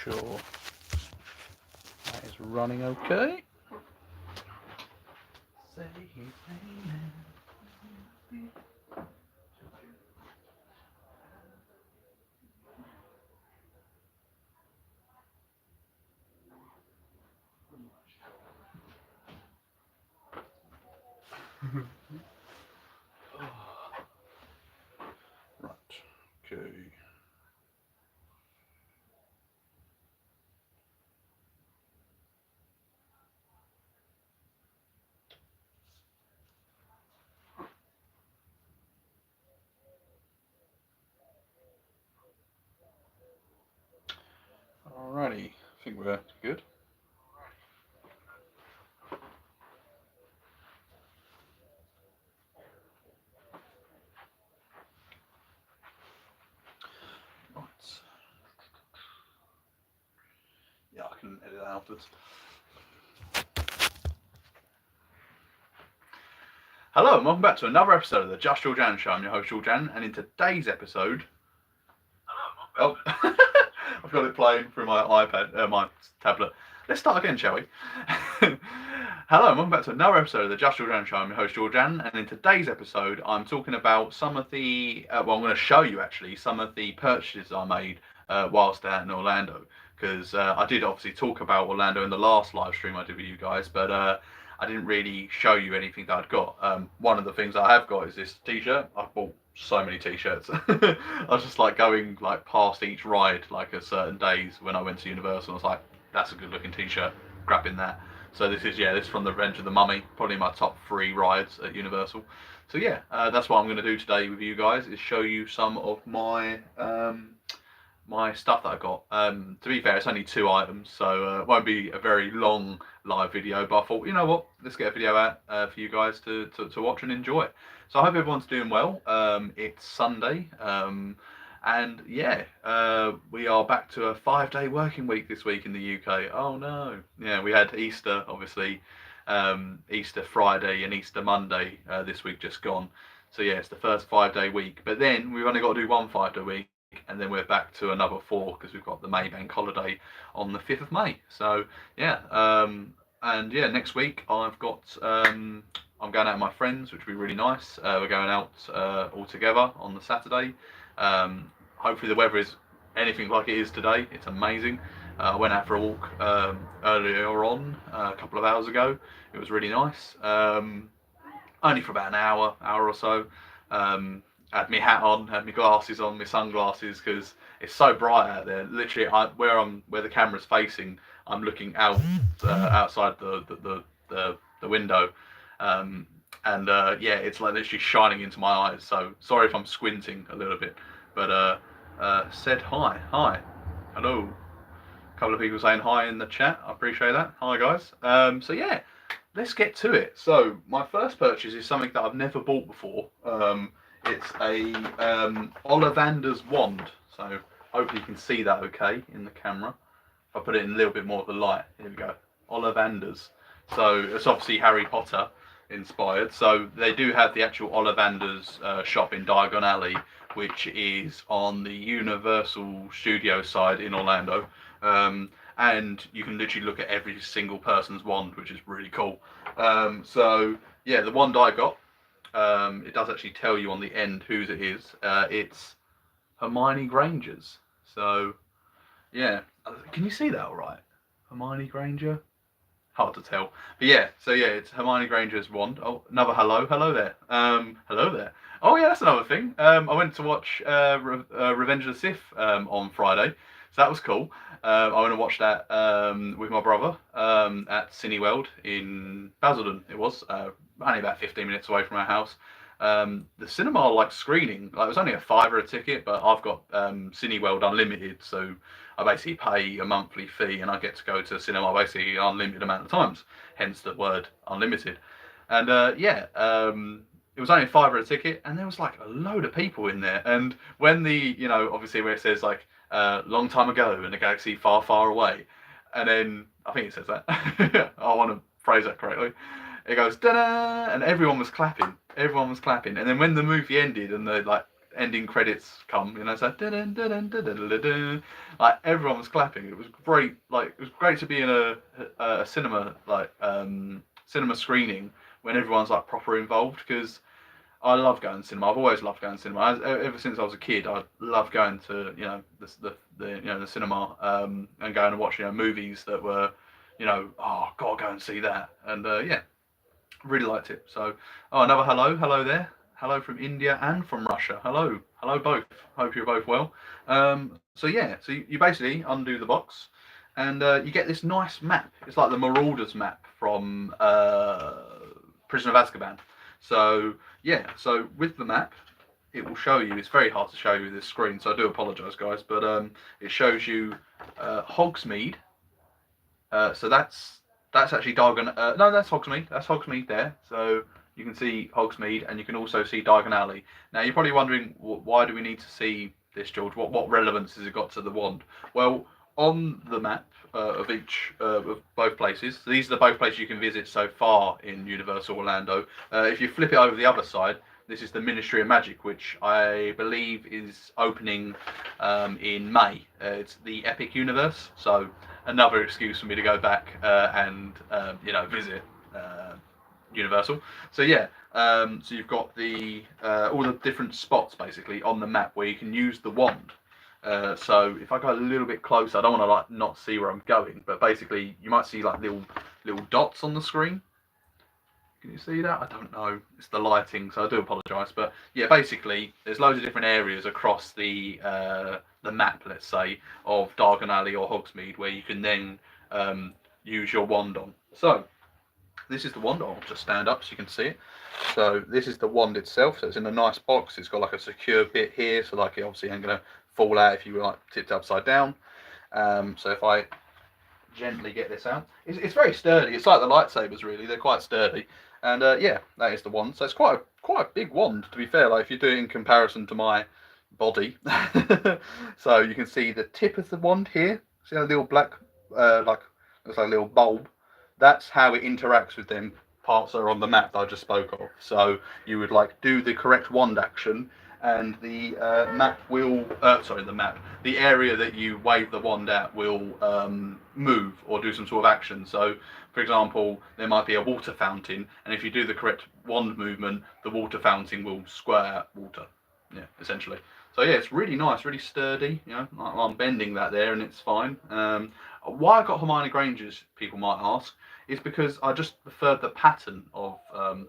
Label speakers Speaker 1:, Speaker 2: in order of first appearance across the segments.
Speaker 1: sure that is running okay. Say his name. Right, okay. Alrighty, I think we're good. Right. Yeah, I can edit that afterwards. Hello and welcome back to another episode of the Just Georgian Show. I'm your host Georgian, and in today's episode... Oh, I've got it playing through my iPad, my tablet. Let's start again, shall we? Hello and welcome back to another episode of the Just Georgian Show. I'm your host Georgian, and in today's episode I'm talking about some of the, I'm going to show you actually some of the purchases I made whilst out in Orlando. Because I did obviously talk about Orlando in the last live stream I did with you guys, but I didn't really show you anything that I'd got. One of the things I have got is this t-shirt. I've bought so many t-shirts. I was just like going like past each ride like at certain days when I went to Universal. I was like, that's a good looking t-shirt, grabbing that. So this is from the Revenge of the Mummy, probably my top 3 rides at Universal. So yeah, that's what I'm going to do today with you guys, is show you some of my my stuff that I got. To be fair, it's only 2 items, so it won't be a very long live video, but I thought, you know what, let's get a video out for you guys to watch and enjoy. So I hope everyone's doing well. It's Sunday, and yeah, we are back to a 5-day working week this week in the UK. Oh no. Yeah, we had Easter, obviously, Easter Friday and Easter Monday this week just gone. So yeah, it's the first 5-day week, but then we've only got to do one 5-day week, and then we're back to another 4 because we've got the May Bank holiday on the 5th of May. So yeah, and yeah, next week I've got I'm going out with my friends, which will be really nice. We're going out all together on the Saturday. Hopefully the weather is anything like it is today. It's amazing. I went out for a walk earlier on, a couple of hours ago. It was really nice. Only for about an hour or so. Had my hat on, had my glasses on, my sunglasses, because it's so bright out there. Literally, where the camera's facing, I'm looking out outside the window, and yeah, it's like literally shining into my eyes. So sorry if I'm squinting a little bit, but said hi, hello. A couple of people saying hi in the chat. I appreciate that. Hi guys. So yeah, let's get to it. So my first purchase is something that I've never bought before. It's a Ollivander's wand, so hopefully you can see that okay in the camera. If I put it in a little bit more of the light, here we go, Ollivander's. So it's obviously Harry Potter inspired, so they do have the actual Ollivander's shop in Diagon Alley, which is on the Universal Studios side in Orlando, and you can literally look at every single person's wand, which is really cool. So yeah, the wand I got, it does actually tell you on the end whose it is. It's Hermione Granger's. So yeah, can you see that all right? Hermione Granger? Hard to tell. But yeah, so yeah, it's Hermione Granger's wand. Oh, another hello there. Hello there. Oh yeah, that's another thing. I went to watch Revenge of the Sith on Friday. So that was cool. I went and watched that with my brother at Cineworld in Basildon. It was only about 15 minutes away from our house. The cinema like screening, like it was only a £5 a ticket, but I've got Cineworld Unlimited, so I basically pay a monthly fee and I get to go to cinema basically an unlimited amount of times. Hence the word unlimited. And yeah, it was only a £5 a ticket, and there was like a load of people in there. And when the, obviously where it says like long time ago in a galaxy far, far away, and then I think it says that. I want to phrase that correctly. It goes da-da, and everyone was clapping. And then when the movie ended and the like ending credits come, you know, so dun, dun, dun, dun, dun, dun, dun. Like everyone was clapping. It was great. Like it was great to be in a cinema cinema screening when everyone's like proper involved, because I love going to cinema. I've always loved going to cinema. Ever since I was a kid, I loved going to the cinema and going and watching movies that were, oh, gotta go and see that. And yeah, really liked it. So, oh, another hello there. Hello from India and from Russia. Hello both. Hope you're both well. So yeah, so you basically undo the box, and you get this nice map. It's like the Marauders map from Prisoner of Azkaban. So yeah, so with the map, it will show you. It's very hard to show you with this screen, so I do apologise, guys. But it shows you Hogsmeade. So that's actually Diagon. No, that's Hogsmeade. That's Hogsmeade there. So you can see Hogsmeade, and you can also see Diagon Alley. Now you're probably wondering, why do we need to see this, George? What relevance has it got to the wand? Well, on the map of both places, so these are the both places you can visit so far in Universal Orlando. If you flip it over the other side, this is the Ministry of Magic, which I believe is opening in May. It's the Epic Universe, so another excuse for me to go back and visit Universal. So yeah, so you've got the all the different spots basically on the map where you can use the wand. So if I go a little bit closer, I don't want to like not see where I'm going, but basically you might see like little dots on the screen. Can you see that? I don't know. It's the lighting, so I do apologise. But yeah, basically there's loads of different areas across the map, let's say, of Diagon Alley or Hogsmeade where you can then use your wand on. So this is the wand. I'll just stand up so you can see it. So this is the wand itself. So it's in a nice box. It's got like a secure bit here, so like it obviously ain't gonna fall out if you were like tipped upside down. So if I gently get this out, it's very sturdy. It's like the lightsabers, really. They're quite sturdy. And yeah, that is the wand. So it's quite a big wand, to be fair. Like if you do it in comparison to my body, so you can see the tip of the wand here. See that little black, looks like a little bulb. That's how it interacts with them parts that are on the map that I just spoke of. So you would like do the correct wand action, and the map will, the area that you wave the wand at will move or do some sort of action. So, for example, there might be a water fountain, and if you do the correct wand movement, the water fountain will squirt out water. Yeah, essentially. So yeah, it's really nice, really sturdy. You know, I'm bending that there, and it's fine. Why I got Hermione Granger's, people might ask, is because I just preferred the pattern of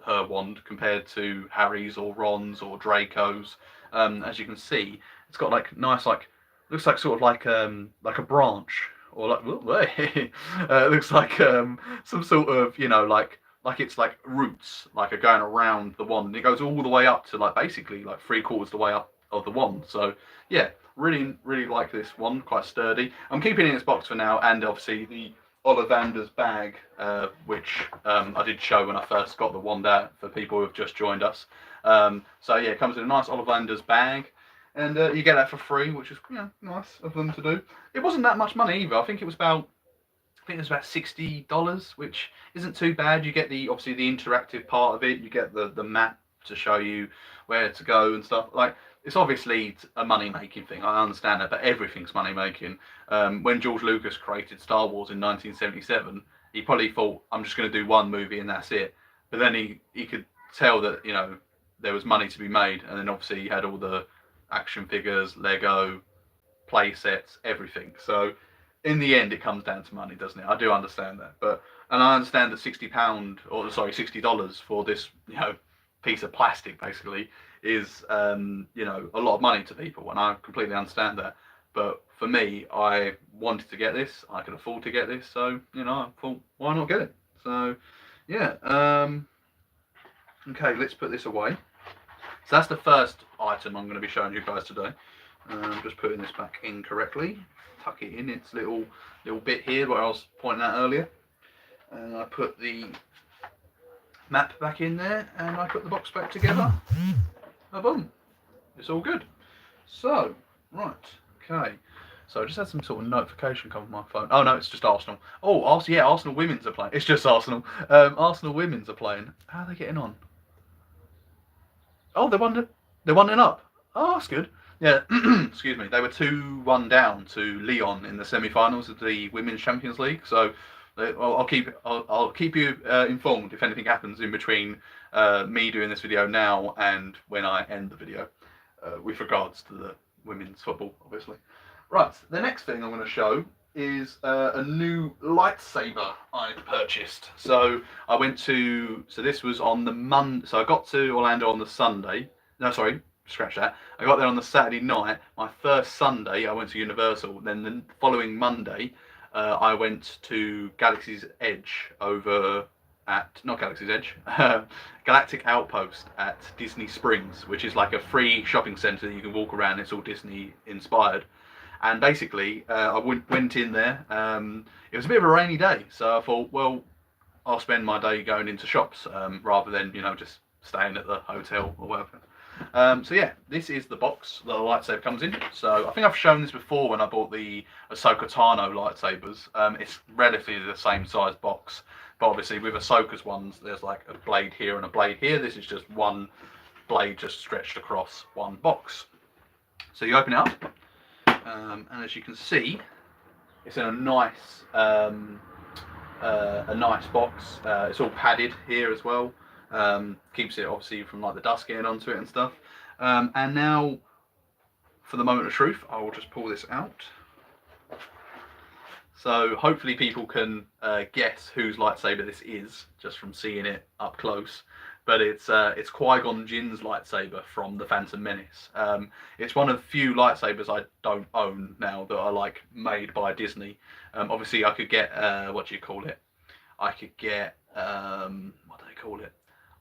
Speaker 1: her wand compared to Harry's or Ron's or Draco's. As you can see, it's got like nice, like looks like sort of like a branch, or like it looks like some sort of like it's like roots like are going around the wand, and it goes all the way up to like basically like 3/4 the way up of the wand. So yeah, really like this wand, quite sturdy. I'm keeping it in its box for now, and obviously the Ollivander's bag, which I did show when I first got the wand out for people who have just joined us. So yeah, it comes in a nice Ollivander's bag, and you get that for free, which is nice of them to do. It wasn't that much money either. I think it was about $60, which isn't too bad. You get obviously the interactive part of it. You get the map to show you where to go and stuff. Like, it's obviously a money-making thing. I understand that, but everything's money-making. When George Lucas created Star Wars in 1977, he probably thought, I'm just going to do one movie and that's it. But then he could tell that there was money to be made, and then obviously he had all the action figures, Lego, play sets, everything. So in the end, it comes down to money, doesn't it? I do understand that, and I understand that $60 for this piece of plastic basically is a lot of money to people, and I completely understand that. But for me, I wanted to get this. I could afford to get this, so I thought, why not get it? So yeah. Okay, let's put this away. So that's the first item I'm going to be showing you guys today. Just putting this back in correctly. Tuck it in its little bit here where I was pointing out earlier. And I put the map back in there, and I put the box back together. Boom. It's all good. So, right. Okay. So I just had some sort of notification come on my phone. Oh no, it's just Arsenal. Oh, Arsenal women's are playing. It's just Arsenal. Arsenal women's are playing. How are they getting on? Oh, they're 1-0 up. Oh, that's good. Yeah, excuse me. They were 2-1 down to Lyon in the semi-finals of the Women's Champions League. So I'll keep you informed if anything happens in between me doing this video now and when I end the video, with regards to the women's football, obviously. Right, the next thing I'm going to show is a new lightsaber I purchased. So I went to, so this was on the Monday, so I got to Orlando on the Sunday. No, sorry, scratch that. I got there on the Saturday night. My first Sunday, I went to Universal. Then the following Monday, I went to Galaxy's Edge over at, not Galaxy's Edge, Galactic Outpost at Disney Springs, which is like a free shopping centre that you can walk around. It's all Disney inspired. And basically, I went in there. It was a bit of a rainy day, so I thought, well, I'll spend my day going into shops rather than, you know, just staying at the hotel or whatever. So yeah, this is the box that the lightsaber comes in. So I think I've shown this before when I bought the Ahsoka Tano lightsabers. It's relatively the same size box, but obviously with Ahsoka's ones, there's like a blade here and a blade here. This is just one blade just stretched across one box. So you open it up, and as you can see, it's in a nice box. It's all padded here as well. Keeps it obviously from like the dust getting onto it and stuff. And now for the moment of truth, I will just pull this out. So hopefully people can guess whose lightsaber this is just from seeing it up close. But it's Qui-Gon Jinn's lightsaber from the Phantom Menace. It's one of the few lightsabers I don't own now that are like made by Disney. Obviously I could get what do you call it? I could get what do they call it?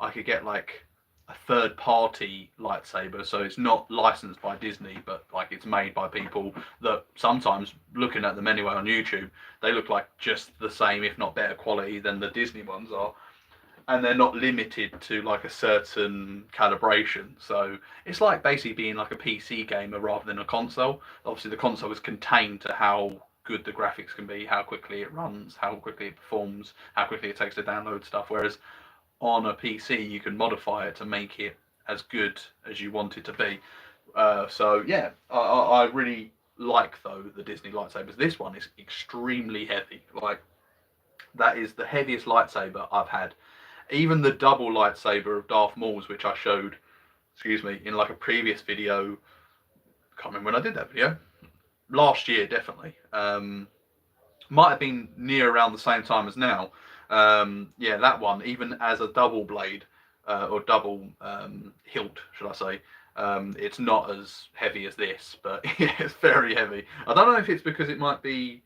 Speaker 1: I could get like a third-party lightsaber, so it's not licensed by Disney, but like it's made by people that sometimes, looking at them anyway on YouTube, they look like just the same, if not better quality than the Disney ones are. And they're not limited to like a certain calibration. So it's like basically being like a PC gamer rather than a console. Obviously the console is contained to how good the graphics can be, how quickly it runs, how quickly it performs, how quickly it takes to download stuff. Whereas on a PC you can modify it to make it as good as you want it to be. So yeah, I really like though the Disney lightsabers. This one is extremely heavy. Like that is the heaviest lightsaber I've had. Even the double lightsaber of Darth Maul's, which I showed, excuse me, in like a previous video, I can't remember when I did that video, last year definitely, might have been near around the same time as now. Yeah, that one, even as a double blade, or double hilt, should I say, it's not as heavy as this, but yeah, it's very heavy. I don't know if it's because it might be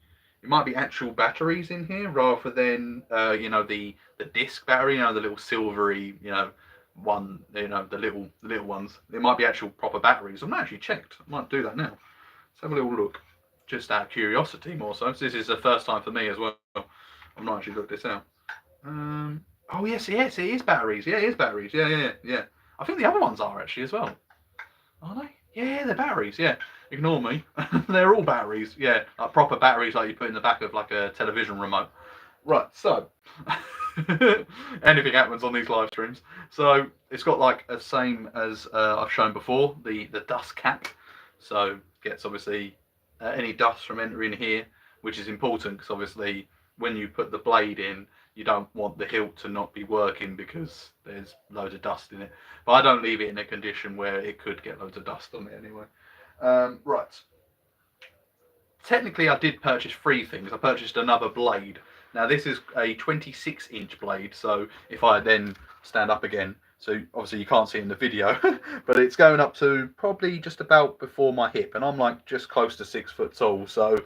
Speaker 1: actual batteries in here rather than you know, the disc battery, you know, the little silvery, you know, one, you know, the little ones. It might be actual proper batteries. I've not actually checked. I might do that now. Let's have a little look, just out of curiosity more so. This is the first time for me as well. I've not actually looked this out. Oh yes, it is batteries. Yeah, it is batteries. Yeah. I think the other ones are actually as well. Are they? Yeah, they're batteries. Yeah, ignore me. They're all batteries. Yeah, like proper batteries, like you put in the back of like a television remote. Right. So, anything happens on these live streams. So it's got like the same as I've shown before, the dust cap. So gets obviously any dust from entering here, which is important because obviously when you put the blade in, you don't want the hilt to not be working because there's loads of dust in it. But I don't leave it in a condition where it could get loads of dust on it anyway. Right. Technically, I did purchase 3 things. I purchased another blade. Now, this is a 26-inch blade, so if I then stand up again, so obviously you can't see in the video, but it's going up to probably just about before my hip, and I'm like just close to 6 foot tall, so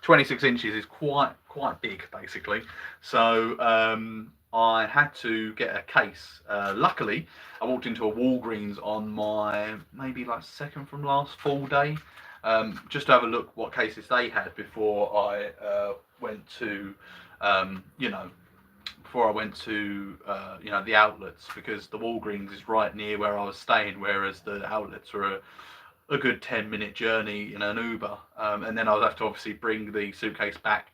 Speaker 1: 26 inches is quite big basically. So I had to get a case. Luckily I walked into a Walgreens on my maybe like second from last full day, just to have a look what cases they had before I went to you know, the outlets, because the Walgreens is right near where I was staying, whereas the outlets were a good 10-minute journey in an Uber, and then I would have to obviously bring the suitcase back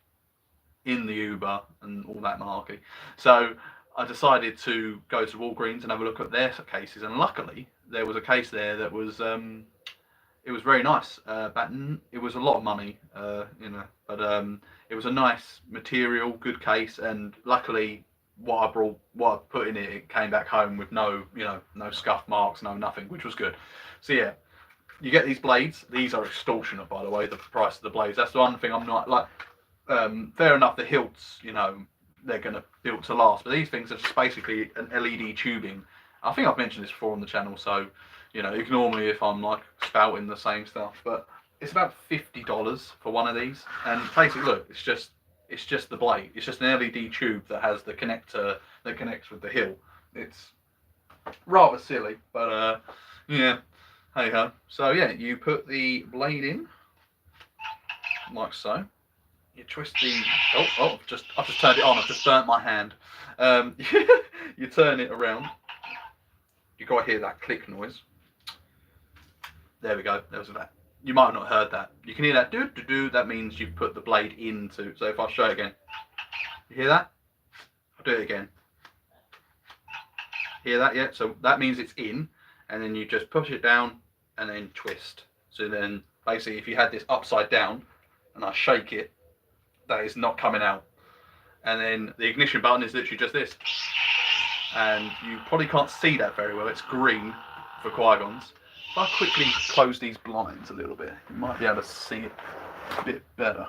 Speaker 1: in the Uber and all that malarkey. So I decided to go to Walgreens and have a look at their cases, and luckily there was a case there that was it was very nice. It was a lot of money, but it was a nice material, good case, and luckily what I put in it, it came back home with no scuff marks, no nothing, which was good. So yeah, you get these blades. These are extortionate, by the way. The price of the blades. That's the one thing I'm not like. Fair enough, the hilts, they're going to built to last, but these things are just basically an LED tubing. I think I've mentioned this before on the channel, so ignore me if I'm like spouting the same stuff. But it's about $50 for one of these, and basically, look, it's just the blade. It's just an LED tube that has the connector that connects with the hill. It's rather silly, but yeah, hey ho. So yeah, you put the blade in like so. You twist the I've just turned it on. I've just burnt my hand. You turn it around. You got to hear that click noise. There we go. There was that. You might have not heard that. You can hear that do do do. That means you've put the blade into. So if I show it again, you hear that? I'll do it again. Hear that? Yeah. So that means it's in, and then you just push it down and then twist. So then basically, if you had this upside down and I shake it, that is not coming out. And then the ignition button is literally just this. And you probably can't see that very well. It's green for Qui-Gon's. If I quickly close these blinds a little bit, you might be able to see it a bit better.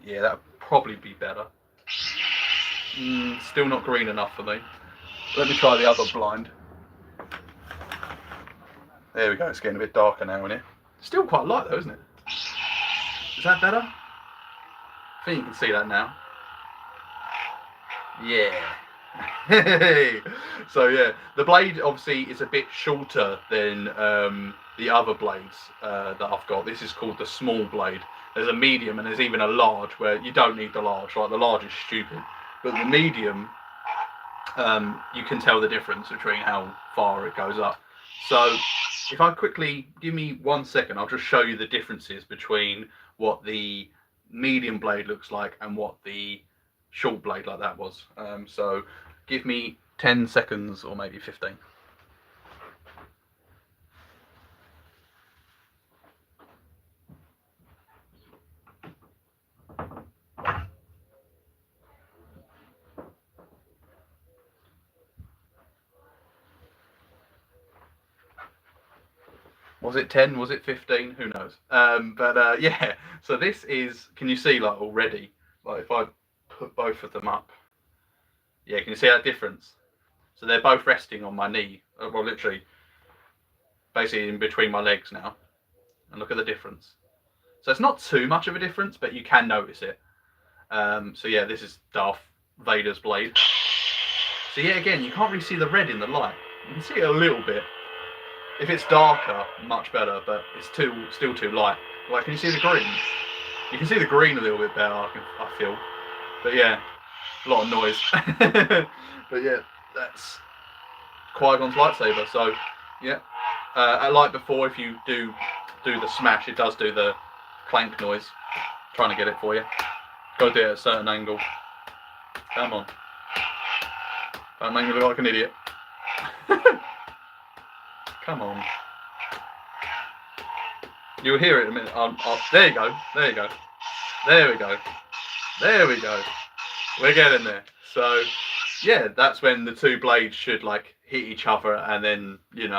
Speaker 1: Yeah, that would probably be better. Still not green enough for me. Let me try the other blind. There we go, it's getting a bit darker now in here. Still quite light though, isn't it? Is that better? I think you can see that now. Yeah. So yeah, the blade obviously is a bit shorter than the other blades that I've got. This is called the small blade. There's a medium and there's even a large where you don't need the large. Right, the large is stupid, but the medium, you can tell the difference between how far it goes up. So if I quickly give me 1 second, I'll just show you the differences between what the medium blade looks like and what the short blade like that was. So give me 10 seconds or maybe 15. Was it 10? Was it 15? Who knows? Yeah, so this is, can you see like already, like if I put both of them up, yeah, can you see that difference? So they're both resting on my knee, well literally, basically in between my legs now, and look at the difference. So it's not too much of a difference, but you can notice it. So yeah, this is Darth Vader's blade. So yeah, again, you can't really see the red in the light. You can see it a little bit. If it's darker, much better, but it's still too light. Like, can you see the green? You can see the green a little bit better, I feel. But yeah, a lot of noise. But yeah, that's Qui-Gon's lightsaber. So yeah, like before, if you do the smash, it does do the clank noise. I'm trying to get it for you. Got to do it at a certain angle. Come on. Don't make me look like an idiot. Come on. You'll hear it in a minute. There you go. There you go. There we go. There we go. We're getting there. So, yeah, that's when the two blades should like hit each other, and then you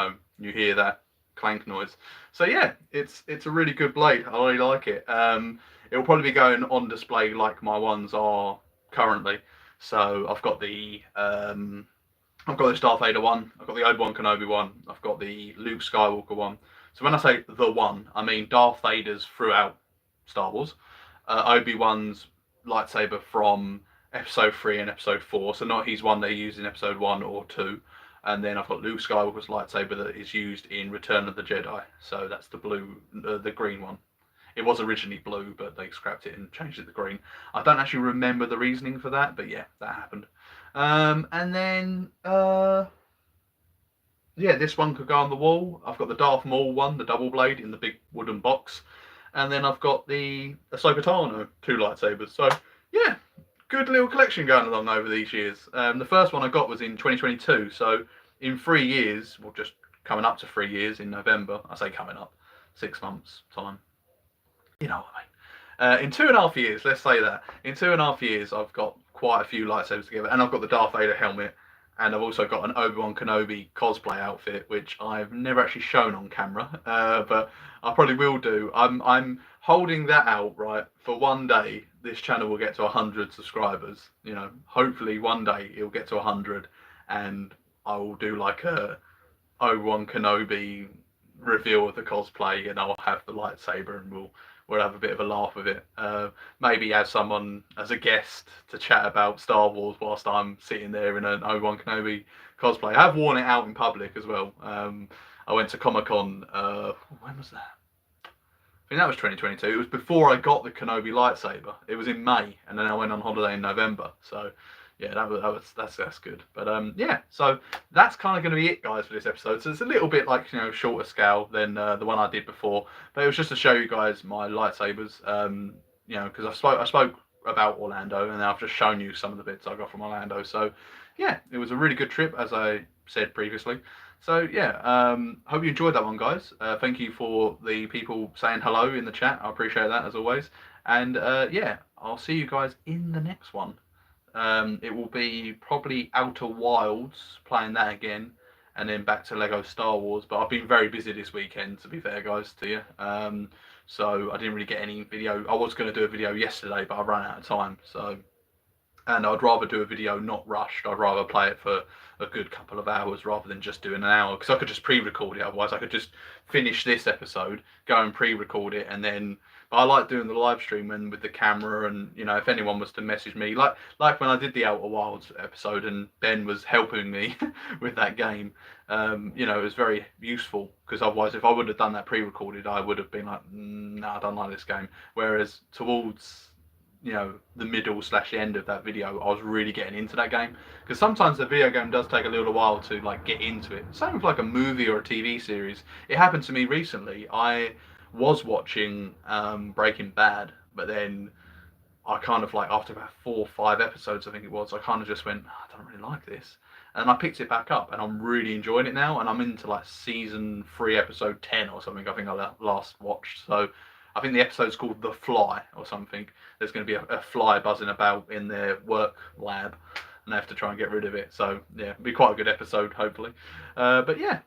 Speaker 1: hear that clank noise. So yeah, it's a really good blade. I really like it. It will probably be going on display like my ones are currently. So I've got this Darth Vader one, I've got the Obi-Wan Kenobi one, I've got the Luke Skywalker one. So when I say the one, I mean Darth Vader's throughout Star Wars, Obi-Wan's lightsaber from episode 3 and episode 4, so not his one they used in episode 1 or 2. And then I've got Luke Skywalker's lightsaber that is used in Return of the Jedi, so that's the green one. It was originally blue, but they scrapped it and changed it to green. I don't actually remember the reasoning for that, but yeah, that happened. And then, yeah, this one could go on the wall. I've got the Darth Maul one, the double blade in the big wooden box. And then I've got the Ahsoka Tano 2 lightsabers. So, yeah, good little collection going along over these years. The first one I got was in 2022. So, in 3 years, well, just coming up to 3 years in November. I say coming up. 6 months time. You know what I mean. In 2.5 years, let's say that. In 2.5 years, I've got quite a few lightsabers together, and I've got the Darth Vader helmet, and I've also got an Obi-Wan Kenobi cosplay outfit, which I've never actually shown on camera, but I probably will do. I'm holding that out, right, for one day this channel will get to 100 subscribers. You know, hopefully one day it'll get to 100, and I will do like a Obi-Wan Kenobi reveal of the cosplay, and I'll have the lightsaber, and we'll have a bit of a laugh with it. Maybe have someone as a guest to chat about Star Wars whilst I'm sitting there in an Obi-Wan Kenobi cosplay. I've worn it out in public as well. I went to Comic-Con, when was that? I think that was 2022. It was before I got the Kenobi lightsaber. It was in May, and then I went on holiday in November. So yeah, that's good. But yeah, so that's kind of going to be it, guys, for this episode. So it's a little bit like, you know, shorter scale than the one I did before, but it was just to show you guys my lightsabers. You know, because I spoke about Orlando, and I've just shown you some of the bits I got from Orlando. So yeah, it was a really good trip, as I said previously. So yeah, hope you enjoyed that one, guys. Thank you for the people saying hello in the chat. I appreciate that as always. And yeah, I'll see you guys in the next one. It will be probably Outer Wilds, playing that again, and then back to Lego Star Wars. But I've been very busy this weekend, to be fair, guys, to you. So I didn't really get any video. I was going to do a video yesterday, but I ran out of time. So, and I'd rather do a video not rushed. I'd rather play it for a good couple of hours rather than just doing an hour, because I could just pre-record it. Otherwise, I could just finish this episode, go and pre-record it, and then. But I like doing the live stream and with the camera, and you know, if anyone was to message me, like when I did the Outer Wilds episode, and Ben was helping me with that game, you know, it was very useful, because otherwise, if I would have done that pre-recorded, I would have been like, no, I don't like this game. Whereas towards, you know, the middle / the end of that video, I was really getting into that game, because sometimes the video game does take a little while to like get into it. Same with like a movie or a TV series. It happened to me recently. I was watching Breaking Bad, but then I kind of like, after about 4 or 5 episodes, I think it was, I kind of just went, oh, I don't really like this, and I picked it back up, and I'm really enjoying it now, and I'm into like season 3, episode 10 or something. I think I last watched. So I think the episode's called The Fly or something. There's going to be a fly buzzing about in their work lab, and they have to try and get rid of it. So yeah, it'll be quite a good episode, hopefully. But yeah,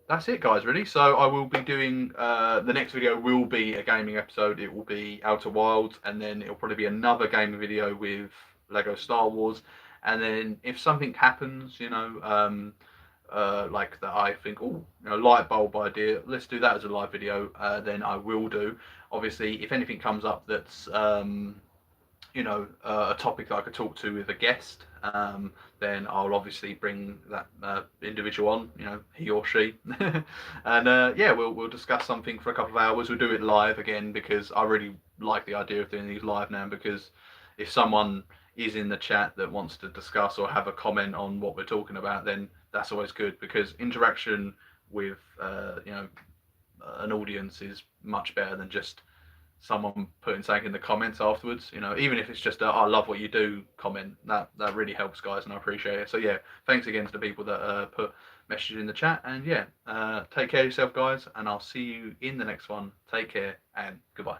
Speaker 1: that's it, guys, really. So I will be doing the next video will be a gaming episode. It will be Outer Wilds, and then it'll probably be another gaming video with Lego Star Wars. And then if something happens, you know, like that, I think, oh, you know, light bulb idea, let's do that as a live video, then I will do. Obviously, if anything comes up that's you know, a topic that I could talk to with a guest, then I'll obviously bring that individual on, you know, he or she, and yeah, we'll discuss something for a couple of hours. We'll do it live again, because I really like the idea of doing these live now, because if someone is in the chat that wants to discuss or have a comment on what we're talking about, then that's always good, because interaction with you know, an audience is much better than just someone putting something in the comments afterwards. You know, even if it's just a I love what you do comment, that really helps, guys, and I appreciate it. So yeah, thanks again to the people that put messages in the chat, and yeah, take care of yourself, guys, and I'll see you in the next one. Take care, and goodbye.